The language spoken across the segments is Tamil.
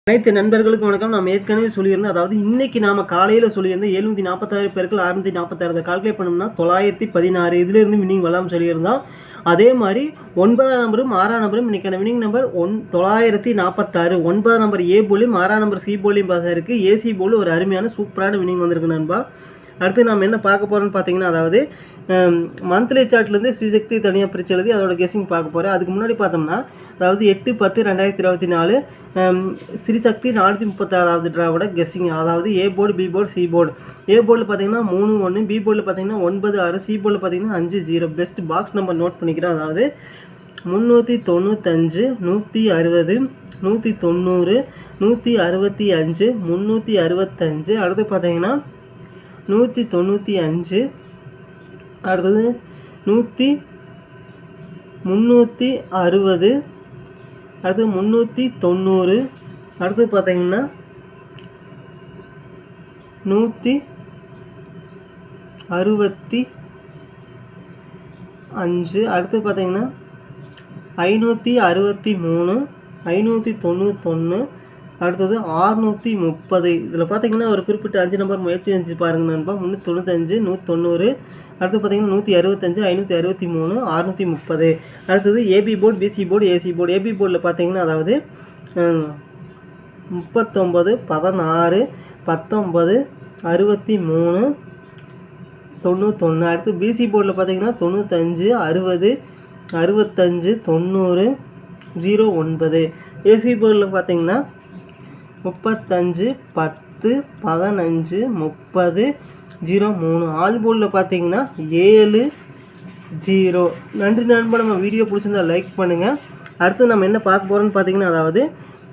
அனைத்து நண்பர்களுக்கு வணக்கம். நாம் ஏற்கனவே சொல்லியிருந்தோம், அதாவது இன்னைக்கு நாம காலையில் சொல்லியிருந்தோம் 746 பெருக்கள் 646 கால்குலேட் பண்ணோம்னா 916 இதிலிருந்து வினிங் வரலாம்னு சொல்லியிருந்தோம். அதே மாதிரி 9ஆம் நம்பரும் 6ஆம் நம்பரும் இன்னைக்கான வினிங் நம்பர் 946. 9ஆம் நம்பர் ஏ போலியும் 6ஆம் நம்பர் சி போலியும் பாஸ் இருக்குது. ஏசி போல் ஒரு அருமையான சூப்பரான வினிங் வந்திருக்கு நண்பா. அடுத்து நம்ம என்ன பார்க்க போகிறோம்னு பார்த்தீங்கன்னா, அதாவது மந்த்லி சார்ட்லேருந்து ஸ்ரீசக்தி தனியாக பிரித்து எழுதி அதோட கெஸிங் பார்க்க போகிறேன். அதுக்கு முன்னாடி பார்த்தோம்னா, அதாவது 8/10/2024 ஸ்ரீசக்தி 436வது ட்ராவோட கெஸிங், அதாவது A board, B board, C board. A போர்டில் பார்த்தீங்கன்னா 3-1, பி போர்டில் பார்த்தீங்கன்னா 9-6, சி போர்டில் பார்த்தீங்கன்னா 5-0. பெஸ்ட் பாக்ஸ் நம்பர் நோட் பண்ணிக்கிறோம். அதாவது 395, 160, 190, 165, 365. அடுத்து பார்த்தீங்கன்னா 195, அடுத்தது 360, அடுத்து 390, அடுத்து பார்த்தீங்கன்னா 165, அடுத்து பார்த்தீங்கன்னா 563, 591, அடுத்தது 630. இதில் பார்த்தீங்கன்னா ஒரு குறிப்பிட்ட 5 நம்பர் முயற்சி செஞ்சு பாருங்கள் நண்பா. 395, 190, அடுத்து பார்த்தீங்கன்னா 165, 563, 630. அடுத்தது AP board, BC board, AC board. AP போர்டில் பார்த்தீங்கன்னா, அதாவது 39, 16, 19, 63, 91. அடுத்து பிசி போர்டில் பார்த்தீங்கன்னா 95, 60, 65, 90, 09. ஏசி போர்டில் பார்த்தீங்கன்னா 35, 10, 15, 30, 03. ஆல் போர்டில் பார்த்தீங்கன்னா 7, 0. நன்றி நண்பா. நம்ம வீடியோ பிடிச்சிருந்தா லைக் பண்ணுங்கள். அடுத்து நம்ம என்ன பார்க்க போகிறோம்னு பார்த்தீங்கன்னா, அதாவது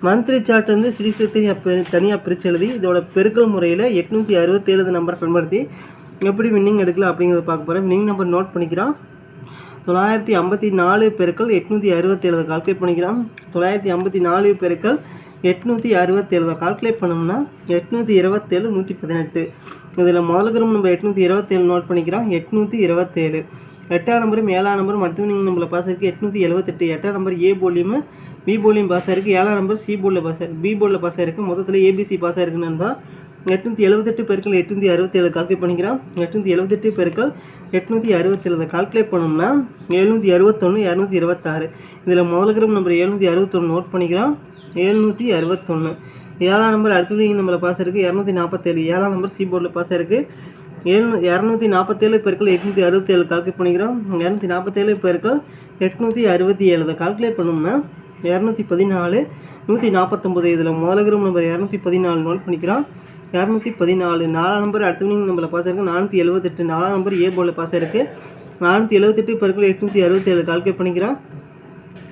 மந்த்லி சார்ட் வந்து ஸ்ரீசக்தி தனியாக பிரித்து எழுதி இதோட பெருக்கல் முறையில் 867 நம்பர் பயன்படுத்தி எப்படி வின்னிங் எடுக்கலாம் அப்படிங்கிறத பார்க்க போகிறேன். வின்னிங் நம்பர் நோட் பண்ணிக்கிறோம். 954 பெருக்கள் 867 கால்குலேட் பண்ணிக்கிறோம். 954 பெருக்கள் 867 கால்குலேட் பண்ணோம்னா 827, 118. இதில் முதல்ல நம்ம 827 நோட் பண்ணிக்கிறோம். 827. 8ஆம் நம்பரும் 7ஆம் நம்பரும் அடுத்த நீங்கள் நம்மள பாஸ் இருக்குது. 878. 8ஆம் நம்பர் ஏ போலியும் பி போலியும் பாஸ் இருக்குது. 7ஆம் நம்பர் சி போர்டில் பாஸ் இருக்குது, பி போர்டில் பாஸ் இருக்குது. மொத்தத்தில் ஏபிசி பாஸ் ஆகிருக்கு நண்பா. 878 பெருக்கள் 867 கால்குலேட் பண்ணிக்கிறோம். 878 பெருக்கள் 867 கால்குலேட் பண்ணோம்னா 761, 226. இதில் முதல்ல நம்பர் 761 நோட் பண்ணிக்கிறோம். 761. 7ஆம் நம்பர் அடுத்த நம்மள பாஸ் இருக்குது. 247. 7ஆம் நம்பர் சி போர்டில் பாஸ் இருக்குது. 247 பெருக்கள் 867 கால்குலேட் பண்ணிக்கிறோம். 247 பெருக்கள் 867 கால்குலேட் பண்ணோம்னா 214, 149. இதில் முதல்ல நம்பர் 214 நோட் பண்ணிக்கிறோம். 214. 4ஆம் நம்பர் அடுத்த நம்மள பாஸ் இருக்குது. 478. 4ஆம் நம்பர் ஏ போர்டில் பாஸ் இருக்குது. 478 பெருக்கள் 867 கால்குலேட் பண்ணிக்கிறோம்.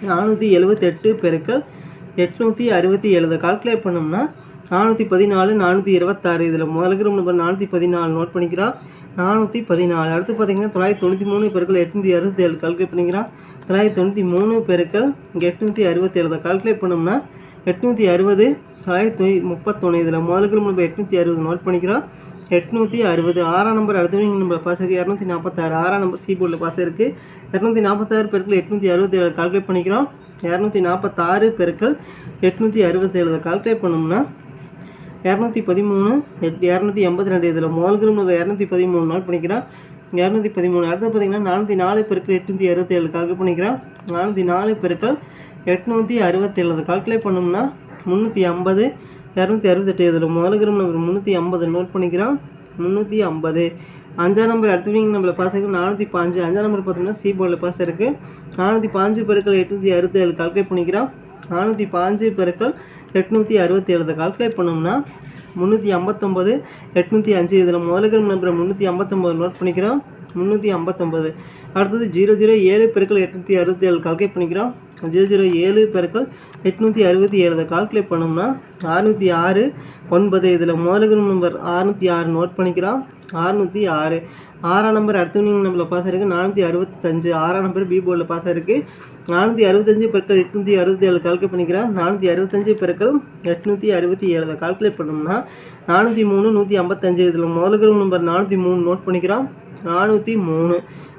478 பெருக்கள் 867 கால்குலேட் பண்ணோம்னா 414, 426. இதில் முதல்ல நம்பர் 414 நோட் பண்ணிக்கிறோம். 414. அடுத்து பார்த்தீங்கன்னா 993 பெருக்கள் 867 கால்குலேட் பண்ணிக்கிறோம். 993 பெருக்கள் 867 கால்குலேட் பண்ணோம்னா 860, 931. இதில் முதல்ல நம்பர் 860 நோட் பண்ணிக்கிறோம். 860. 6ஆம் நம்பர் அடுத்த நம்பர் பாஸ் இருக்குது. 246. 6ஆம் நம்பர் சி போர்டில் பாஸ் இருக்குது. 246 பெருக்கள் 867 கால்குலேட் பண்ணிக்கிறோம். 246 பெருக்கள் 867 கால்குலேட் பண்ணோம்னா 213, 282. இதில் முதல்ல நம்பர் 213 நோட் பண்ணிக்கிறோம். 213. அடுத்து பார்த்தீங்கன்னா 404 பெருக்கள் 867 கால்குலேட் பண்ணிக்கிறோம். 404 பெருக்கள் 867 கால்குலேட் பண்ணோம்னா 350, 268. இதில் முதல்ல நம்பர் 350 நோட் பண்ணிக்கிறோம். 350. 5ஆம் நம்பர் அடுத்த நம்மள பாஸ் இருக்குது. 405. 5ஆம் நம்பர் பார்த்தோம்னா சி போர்டில் பாஸ் இருக்குது. 405 பெருக்கள் 867 கால்குலேட் பண்ணிக்கிறோம். 405 பெருக்கள் 867 கால்குலேட் பண்ணோம்னா 359, 805. இதில் முதல்ல நம்பர் 359 நோட் பண்ணிக்கிறோம். 359. அடுத்தது 007 பெருக்கள் 867 கால்குலேட் பண்ணிக்கிறோம். 007 பெருக்கள் 867 கால்குலேட் பண்ணோம்னா 606, 9. இதில் முதல்ல நம்பர் 606 நோட் பண்ணிக்கிறோம். 606. 6ஆம் நம்பர் அடுத்த நம்மள பாஸ் இருக்குது. 465. 6ஆம் நம்பர் பி போர்டில் பாஸ் இருக்குது. 465 பெருக்கள் 867 கால்குலேட் பண்ணிக்கிறோம். 465 பெருக்கள் 867 கால்குலேட் பண்ணோம்னா 403, 155. இதில் முதல்ல நம்பர் 403 நோட் பண்ணிக்கிறோம். 403.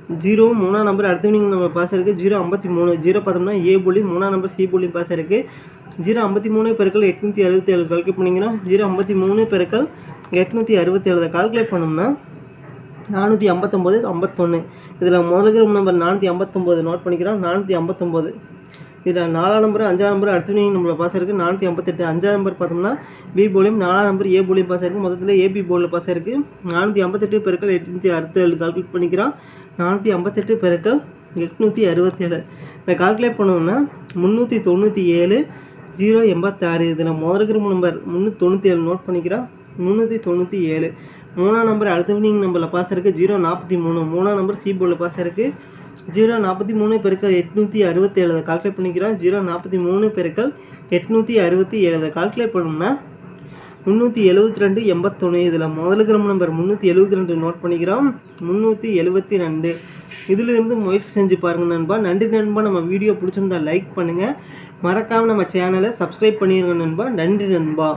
0 மூணாம் நம்பர் அடுத்த வினிங் நம்ம பாஸ் இருக்குது 053 0 பார்த்தோம்னா ஏ புள்ளி மூணாம் நம்பர் சி புள்ளி பாஸ் இருக்குது 053 பெருக்கல் 867 கால்குலேட் பண்ணிக்கிறோம் 053 பெருக்கல் 867 கால்குலேட் பண்ணோம்னா 459 51 இதில் முதல்ல நம்பர் 459 நோட் பண்ணிக்கிறோம் 459 இதில் 4ஆம் நம்பர் 5ஆம் நம்பர் அடுத்த நம்மள பாஸ் இருக்குது 458 5ஆம் நம்பர் பார்த்தோம்னா பி போலியும் 4ஆம் நம்பர் ஏ போலியும் பாஸ் இருக்குது மொத்தத்தில் ஏபி போலில் பாஸ் இருக்குது 458 பெருக்கல் 867 கால்குலேட் பண்ணிக்கிறோம் 458 பெருக்கல் 867 இதை கால்குலேட் பண்ணோம்னா 397 086 இதில் முதல்ல நம்பர் 397 நோட் பண்ணிக்கிறோம் 397 மூணாம் நம்பர் அடுத்த நம்பரில் பாஸ் இருக்குது 043 மூணாம் நம்பர் சி போலில் பாஸ் இருக்குது 043 பெருக்கல் 867 கால்குலேட் பண்ணிக்கிறோம் 043 பெருக்கல் 867 கால்குலேட் பண்ணோம்னா 372 81 இதில் முதல்ல நம்பர் 372 நோட் பண்ணிக்கிறோம் 372 இதிலிருந்து முயற்சி செஞ்சு பாருங்கள் நண்பா. நன்றி நண்பா. நம்ம வீடியோ பிடிச்சிருந்தா லைக் பண்ணுங்கள், மறக்காமல் நம்ம சேனலை சப்ஸ்கிரைப் பண்ணிடுங்க நண்பா. நன்றி நண்பா.